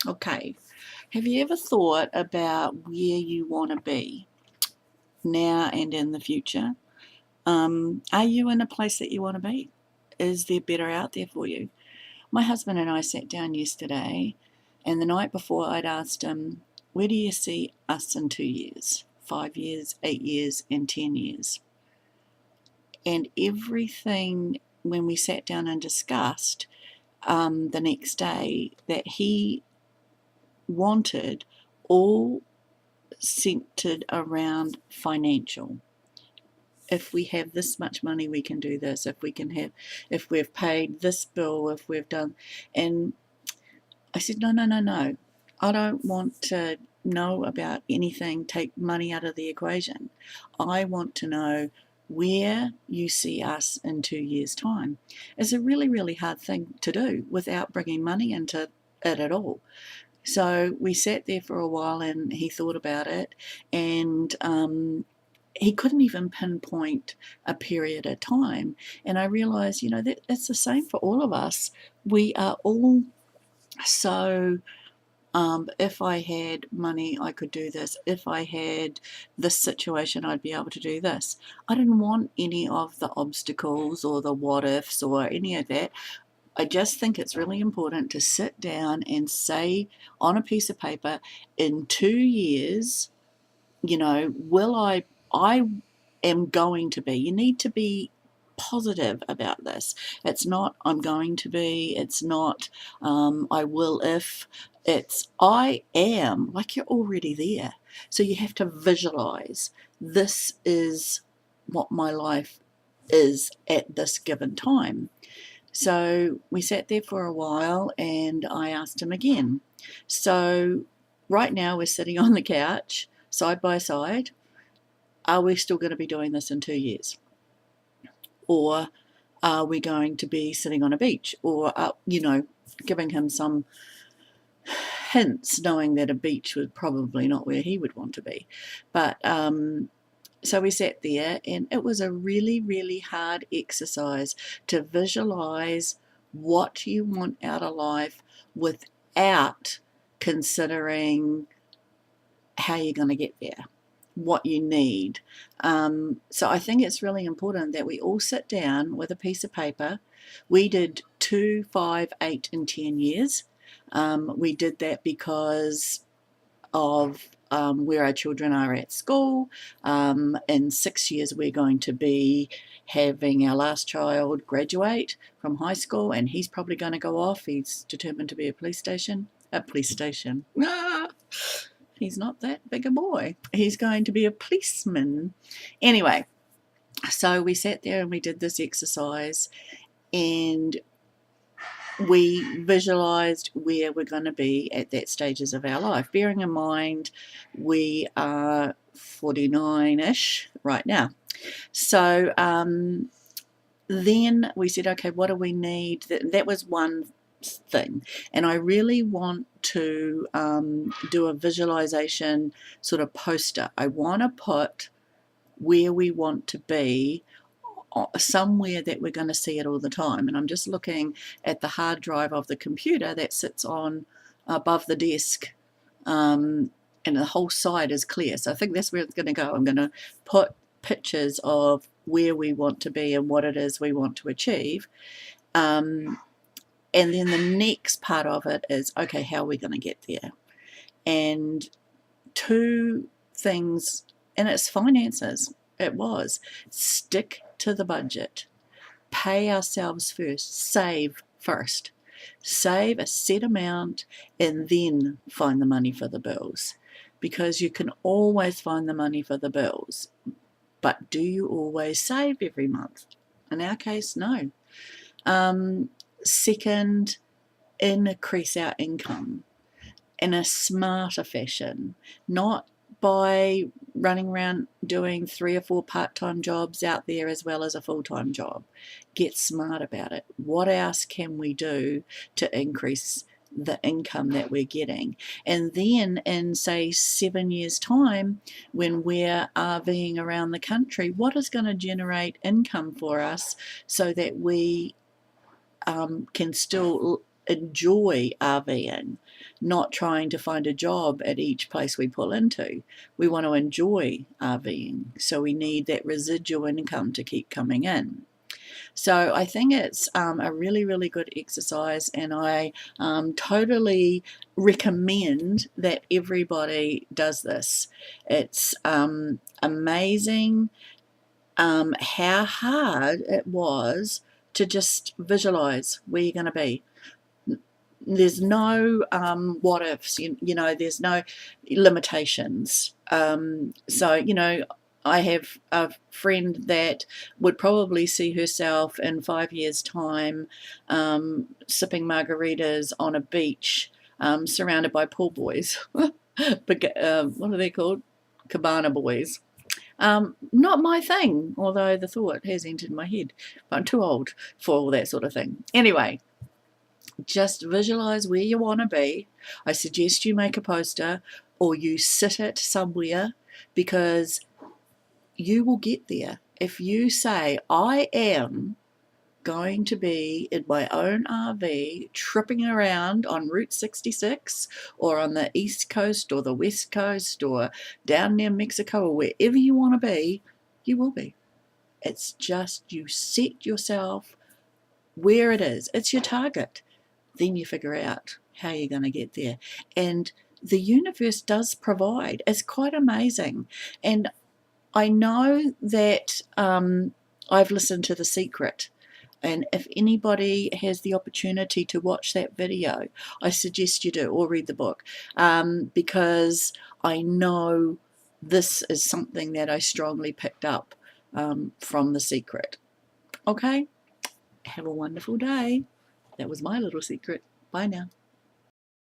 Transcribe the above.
Okay, have you ever thought about where you want to be now and in the future? Are you in a place that you want to be? Is there better out there for you? My husband and I sat down yesterday, and the night before I'd asked him, where do you see us in 2 years, 5 years, 8 years, and 10 years? And everything, when we sat down and discussed the next day, that he wanted, all centered around financial. If we have this much money, we can do this. If we've paid this bill, if we've done. And I said, no, no, no, no. I don't want to know about anything, take money out of the equation. I want to know where you see us in 2 years' time. It's a really, really hard thing to do without bringing money into it at all. So we sat there for a while and he thought about it, and he couldn't even pinpoint a period of time. And I realized, that it's the same for all of us. We are all so, if I had money, I could do this. If I had this situation, I'd be able to do this. I didn't want any of the obstacles or the what ifs or any of that. I just think it's really important to sit down and say on a piece of paper, in 2 years, will I am going to be. You need to be positive about this. It's not I'm going to be, it's not I will if, it's I am, like you're already there. So you have to visualize, this is what my life is at this given time. So we sat there for a while and I asked him again. So right now we're sitting on the couch side by side. Are we still going to be doing this in 2 years? Or are we going to be sitting on a beach? Or, giving him some hints, knowing that a beach was probably not where he would want to be. But so we sat there, and it was a really, really hard exercise to visualize what you want out of life without considering how you're going to get there, what you need. So I think it's really important that we all sit down with a piece of paper. We did 2, 5, 8, and 10 years. We did that because of where our children are at school. In 6 years, we're going to be having our last child graduate from high school, and he's probably going to go off. He's determined to be a police station. Ah, he's not that big a boy. He's going to be a policeman. Anyway, so we sat there and we did this exercise, and we visualized where we're going to be at that stages of our life, bearing in mind we are 49-ish right now. So then we said, okay, what do we need? That was one thing, and I really want to do a visualization sort of poster. I want to put where we want to be somewhere that we're going to see it all the time. And I'm just looking at the hard drive of the computer that sits on above the desk, and the whole side is clear. So I think that's where it's going to go. I'm going to put pictures of where we want to be and what it is we want to achieve. And then the next part of it is, okay, how are we going to get there? And two things, and it's finances. It was stick to the budget, pay ourselves first, save first, save a set amount, and then find the money for the bills, because you can always find the money for the bills, but do you always save every month? In our case, no. Second, increase our income in a smarter fashion, not by running around doing 3 or 4 part-time jobs out there as well as a full-time job. Get smart about it. What else can we do to increase the income that we're getting? And then in, say, 7 years' time, when we're RVing around the country, what is going to generate income for us so that we can still enjoy RVing, not trying to find a job at each place we pull into. We want to enjoy RVing, so we need that residual income to keep coming in. So I think it's a really, really good exercise, and I totally recommend that everybody does this. It's amazing how hard it was to just visualize where you're going to be. There's no what ifs, you know, there's no limitations. So, you know, I have a friend that would probably see herself in 5 years' time sipping margaritas on a beach surrounded by pool boys. What are they called? Cabana boys. Not my thing, although the thought has entered my head. But I'm too old for all that sort of thing. Anyway, just visualize where you want to be. I suggest you make a poster or you sit it somewhere, because you will get there. If you say, I am going to be in my own RV tripping around on Route 66 or on the East Coast or the West Coast or down near Mexico or wherever you want to be, you will be. It's just you set yourself where it is. It's your target. Then you figure out how you're going to get there. And the universe does provide. It's quite amazing. And I know that I've listened to The Secret, and if anybody has the opportunity to watch that video, I suggest you do, or read the book, because I know this is something that I strongly picked up from The Secret. Okay, have a wonderful day. That was my little secret. Bye now.